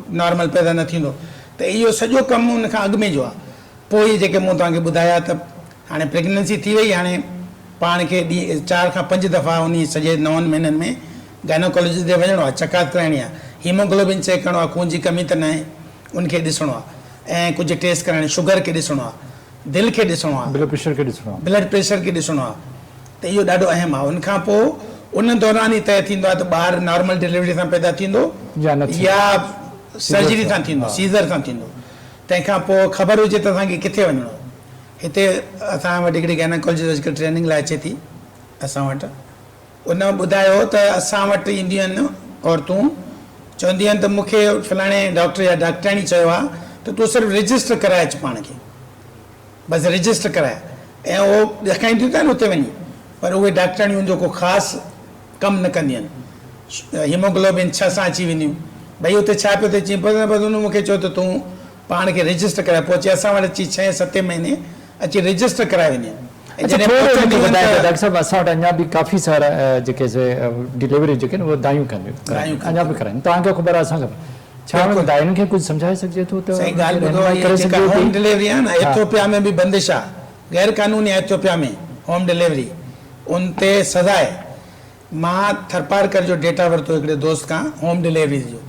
नॉर्मल पैदा न थींदो। त इहो सॼो कमु उन खां अॻु में जो आहे। पोइ इहे जेके मूं तव्हांखे ॿुधाया त हाणे प्रेगनेंसी थी वई, हाणे पाण खे 4 खां 5 दफ़ा उन सॼे 9 महीननि में गाइनोकोलॉजिस्ट ते वञिणो आहे, चकास कराइणी आहे, हीमोग्लोबिन चेक करिणो आहे, खून जी कमी त न आहे उनखे ॾिसणो आहे, ऐं कुझु टेस्ट कराइणी, शुगर खे ॾिसणो आहे, दिलि खे ॾिसणो आहे, ब्लड प्रेशर खे ॾिसणो आहे, ब्लड प्रेशर खे ॾिसणो आहे। त इहो ॾाढो अहम आहे। उनखां पोइ उन दौरान ई तइ थींदो आहे त ॿारु नॉर्मल डिलीवरी सां पैदा थींदो या सर्जरी सां थींदो, सीज़र सां थींदो। तंहिंखां पोइ ख़बर हुजे त असांखे किथे वञिणो आहे। हिते असां वटि हिकिड़ी गाइनोकोलॉजिस्ट ट्रेनिंग लाइ अचे थी असां वटि, उन ॿुधायो त असां वटि ईंदियूं आहिनि औरतूं, चवंदियूं आहिनि त मूंखे फलाणे डॉक्टर या डॉक्टराणी चयो आहे त तूं सिर्फ़ु रजिस्टर कराए अचु पाण खे, बसि रजिस्टर कराए, ऐं उहो ॾेखारींदियूं था न उते वञी, पर उहे डॉक्टराणियूं जो को ख़ासि कमु न कंदियूं आहिनि। हीमोग्लोबिन 6 सां अची वेंदियूं, भई हुते छा पियो थिए, चई बस हुन मूंखे चयो त तूं पाण खे रजिस्टर कराए, पोइ अची असां वटि अची 6-7 महीने अची रजिस्टर कराए वञे। अच्छा, थोरो हिकु ॿुधाए डॉक्टर साहब, असां वटि अञा बि काफ़ी सारा जेके डिलीवरी जेके आहिनि उहे दायूं कंदियूं अञा बि कराइनि, तव्हांखे ख़बर आहे, असांखे छा दायुनि खे कुझु सम्झाए सघिजे थो त सही ॻाल्हि ॿुधो, जेका होम डिलीवरी आहे न, एथियोपिया में बि बंदिश आहे, गैर कानूनी आहे एथियोपिया में होम डिलीवरी, उन ते सज़ा आहे। मां थरपारकर जो डेटा वरितो हिकिड़े दोस्त खां होम डिलीवरीज़ जो,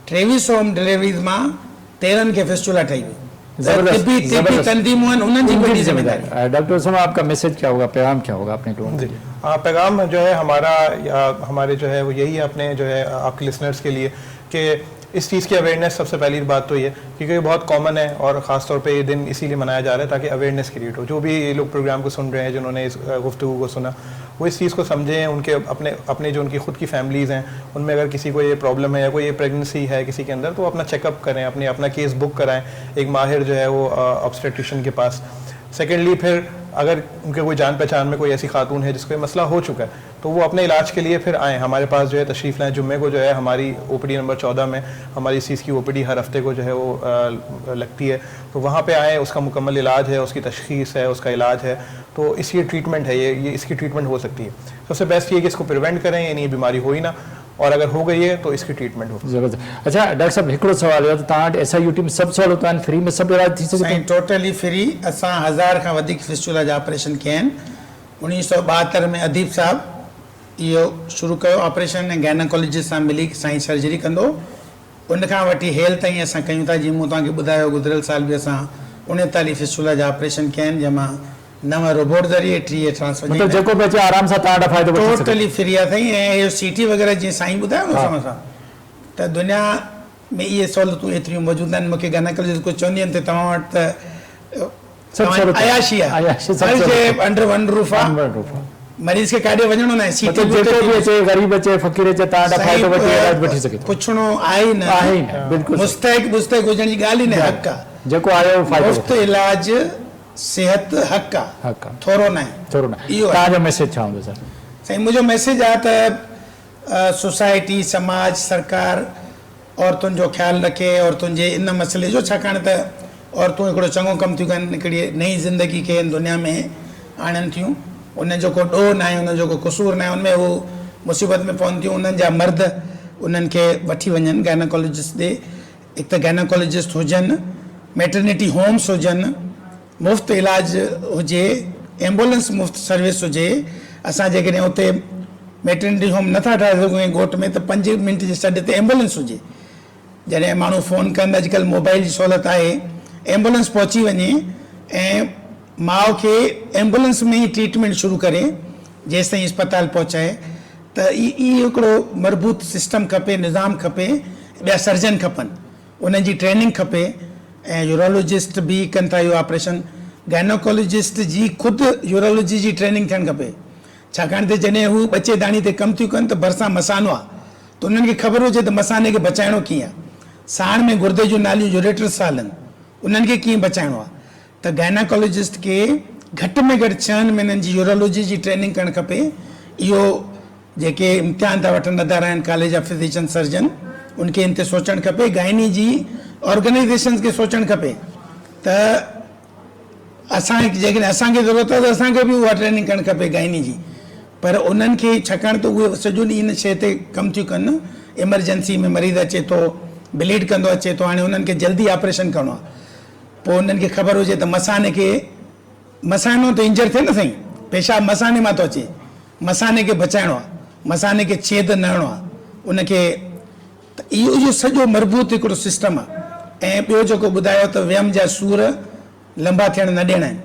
2300 होम डिलीवरीज़ मां 13 खे फिस्टुला ठही वियो। डॉक्टर साहब, आपका मैसेज क्या होगा, पैगाम क्या होगा अपने लोगों के? पैगाम जो है हमारे जो है वो यही है अपने जो है आपके लिसनर्स के लिए कि इस चीज़ की अवेयरनेस सबसे पहली बात तो ये, क्योंकि ये बहुत कॉमन है और ख़ास तौर पे ये दिन इसीलिए मनाया जा रहा है ताकि अवेयरनेस क्रिएट हो। जो भी ये लोग प्रोग्राम को सुन रहे हैं, जिन्होंने इस गुफ्तगू को सुना, वो इस चीज़ को समझें। उनके अपने जो उनकी खुद की फैमिलीज़ हैं, उनमें अगर किसी को ये प्रॉब्लम है या कोई ये प्रेगनेंसी है किसी के अंदर, तो वो अपना चेकअप करें, अपना केस बुक कराएं एक माहिर जो है वो ऑब्स्टेट्रिशियन के पास। सेकेंडली, फिर अगर उनके कोई जान पहचान में कोई ऐसी खातून है जिसको ये मसला हो चुका है, तो वो अपने इलाज के लिए फिर आएँ हमारे पास जो है तशरीफ़ लाएँ। जुम्मे को जो है हमारी ओपीडी नंबर 14 में हमारी इस चीज़ की ओपीडी हर हफ्ते को जो है वो लगती है, तो वहाँ पे आएँ, उसका मुकम्मल इलाज है, उसकी तशख़ीस है, उसका इलाज है, तो इसकी ट्रीटमेंट है, ये इसकी ट्रीटमेंट हो सकती है। सबसे बेस्ट ये कि इसको प्रिवेंट करें, यानी ये बीमारी हो ही ना, और अगर हो गई है तो इसकी ट्रीटमेंट हो। ज़बरदस्त। अच्छा डॉक्टर साहब, हिकिड़ो सवाल हो, तव्हां वटि SIUT में सभु सहूलियतूं आहिनि, फ्री में सभु इलाज थी सघे? Totally free. असां 1000 खां वधीक फिस्टुला जा ऑपरेशन कया आहिनि। 1972 में अदीब साहब इहो शुरू कयो ऑपरेशन, ऐं गायनाकोलॉजिस्ट सां मिली साईं सर्जरी कंदो। उन खां वठी हेल ताईं असां कयूं था। जीअं मूं तव्हांखे ॿुधायो, गुज़िरियल साल बि असां 39 फिस्टुला जा ऑपरेशन कया आहिनि, जंहिंमां 9 रोबोट ज़रिए 3 ट्रांसफर, मतलब जेको बि अचे आराम सां तव्हां वटि फ़ाइदो वठी सघे। टोटली फ्री आहे साईं। ऐं इहो CT वग़ैरह जीअं साईं ॿुधायो न समय सां, त दुनिया में इहे सहूलियतूं एतिरियूं मौजूदु आहिनि। मूंखे गायनाकोलॉजिस्ट कुझु चवंदी आहिनि त तव्हां वटि त अयाशी आहे, अंडर वन रूफ आहे, मरीज़ खे काॾे वञिणो न आहे। जेको बि अचे, गरीब अचे, फ़क़ीर अचे, तव्हां वटि फ़ाइदो वठी इलाज वठी सघे। पुछणो आहे ई न, बिल्कुलु मुस्तहिक हुजण जी ॻाल्हि ई न, हक़ आहे। जेको आयो फ़ाइदो, मुफ़्त इलाज, सिहत हक़ आहे, थोरो न आहे। इहो तव्हांजो मैसेज छा हूंदो सर? साईं, मुंहिंजो मैसेज आहे त सोसाइटी, समाज, सरकार औरतुनि जो ख़्यालु रखे, औरतुनि जे इन मसइले जो, छाकाणि त औरतूं हिकिड़ो चङो कमु थियूं कनि, हिकिड़ी नई ज़िंदगी खे दुनिया में आणनि थियूं। उन जो को ॾोह न आहे, उन जो को कसूर न आहे, उनमें हू मुसीबत में पवनि थियूं। उन्हनि जा मर्द उन्हनि खे वठी वञनि गायनाकोलॉजिस्ट ॾे। हिकु त गायनाकोलॉजिस्ट हुजनि, मैटरनिटी होम्स हुजनि, मुफ़्त इलाज हुजे, एम्बुलेंस मुफ़्त सर्विस हुजे। असां जेकॾहिं उते मैटरनिटी होम नथा ठाहे सघूं ऐं ॻोठ में, त 5 मिंट जे सॾ ते एम्बुलेंस हुजे। जॾहिं माण्हू फ़ोन कनि, अॼुकल्ह मोबाइल जी सहूलियत आहे, एम्बुलेंस पहुची वञे ऐं माउ खे एम्बुलेंस में ई ट्रीटमेंट शुरू करे जेसि ताईं अस्पताल पहुचाए, त इहो हिकिड़ो मज़बूत सिस्टम खपे, निज़ाम खपे। ॿिया सर्जन खपनि, उन्हनि जी ट्रेनिंग खपे। ऐं यूरोलॉजिस्ट बि कनि था इहो ऑपरेशन। गायनाकोलॉजिस्ट जी ख़ुदि यूरोलॉजी जी ट्रेनिंग थियणु खपे, छाकाणि त जॾहिं हू ॿचे दाणी ते कमु थियूं कनि त भरिसां मसानो आहे, त उन्हनि खे ख़बर हुजे त मसाने खे बचाइणो कीअं आहे। साण में गुर्दे जूं नालियूं यूरेटर्स हलनि, उन्हनि खे कीअं बचाइणो आहे। त गायनाकोलॉजिस्ट खे घटि में घटि 6 महीननि जी यूरोलॉजी जी ट्रेनिंग करणु खपे। इहो जेके इम्तिहान था वठनि अदारा आहिनि, कॉलेज ऑफ फिजिशियन सर्जन, उनखे इन ते सोचणु खपे। गायनी जी ऑर्गेनाइज़ेशन खे सोचणु खपे त असांखे, जेकॾहिं असांखे ज़रूरत आहे त असांखे बि उहा ट्रेनिंग करणु खपे गायनी जी। पर उन्हनि खे, छाकाणि त उहे सॼो ॾींहुं इन शइ ते कमु थियूं कनि, एमरजेंसी में मरीज़ अचे थो, ब्लीड कंदो अचे थो, हाणे उन्हनि खे जल्दी ऑपरेशन करिणो आहे। पोइ उन्हनि खे ख़बर हुजे त मसाने खे, मसानो त इंजर थिए न साईं, पेशाब मसाने मां थो अचे, मसाने खे बचाइणो आहे, मसाने खे छेद न हणणो आहे उनखे। त इहो सॼो मज़बूत हिकिड़ो सिस्टम आहे। ऐं ॿियो जेको ॿुधायो त व्यम जा सूर लंबा थियण न ॾियणा आहिनि,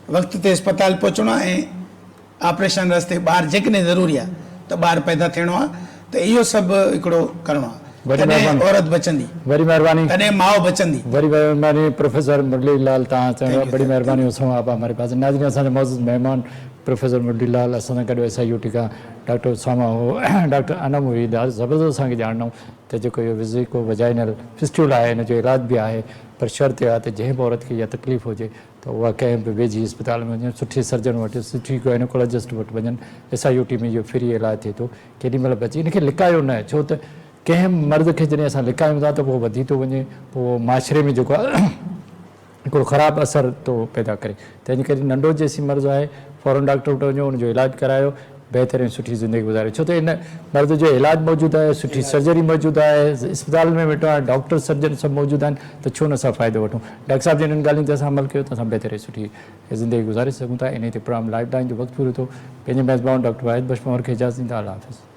वक़्त ते अस्पताल पहुचणो आहे, ऐं ऑपरेशन रस्ते ॿार जेकॾहिं ज़रूरी आहे त ॿार पैदा थियणो आहे। त इहो सभु हिकिड़ो करिणो आहे, तॾहिं औरत बचंदी, वरी महिरबानी, तॾहिं माउ बचंदी। वरी महिरबानी प्रोफेसर मुरली लाल, तव्हां चयो, बड़ी महिरबानी हुसो आप हमारे पास। नाज़रीन, असांजा मौजूद मेहमान प्रोफेसर मुरली लाल, असां सां गॾु SIUT खां डॉक्टर सामा हो, डॉक्टर अनम हुई। ज़बरदस्त असांखे ॼाणूं त जेको इहो विज़िको वजाइनल फिस्टुला आहे, हिन जो इलाज बि आहे, पर शर्त आहे त जंहिं बि औरत खे इहा तकलीफ़ हुजे त उहा कंहिं बि वेझी अस्पताल में वञनि, सुठी सर्जन वटि, सुठी गायनाकोलॉजिस्ट वटि वञनि। SIUT में इहो फ्री इलाज थिए थो, केॾी महिल बि अचे। इनखे लिकायो न, छो त कंहिं मर्द खे जॾहिं असां लिकायूं था त पोइ वधी थो वञे, पोइ माशरे में जेको आहे हिकिड़ो ख़राबु असरु थो पैदा करे। तंहिंजे करे नंढो जेसीं मर्ज़ु आहे फ़ौरन डॉक्टर वटि वञो, हुनजो इलाजु करायो, बहितरीन सुठी ज़िंदगी गुज़ारे। छो त इन मर्द जो इलाजु मौजूदु आहे, सुठी सर्जरी मौजूदु आहे, इस्पताल में वेठो आहे, डॉक्टर सर्जन सभु मौजूदु आहिनि, त छो न असां फ़ाइदो वठूं। डॉक्टर साहिब जिन ॻाल्हियुनि ते असां अमल कयो त असां बहितरीन सुठी ज़िंदगी गुज़ारे सघूं था। इन ते प्रोग्राम लाइफ लाइन जो वक़्तु पूरो थियो। पंहिंजे मेज़बान डॉक्टर वाहिद बशमोर खे इजाज़त ॾींदा। अल्लाह हाफ़िज़।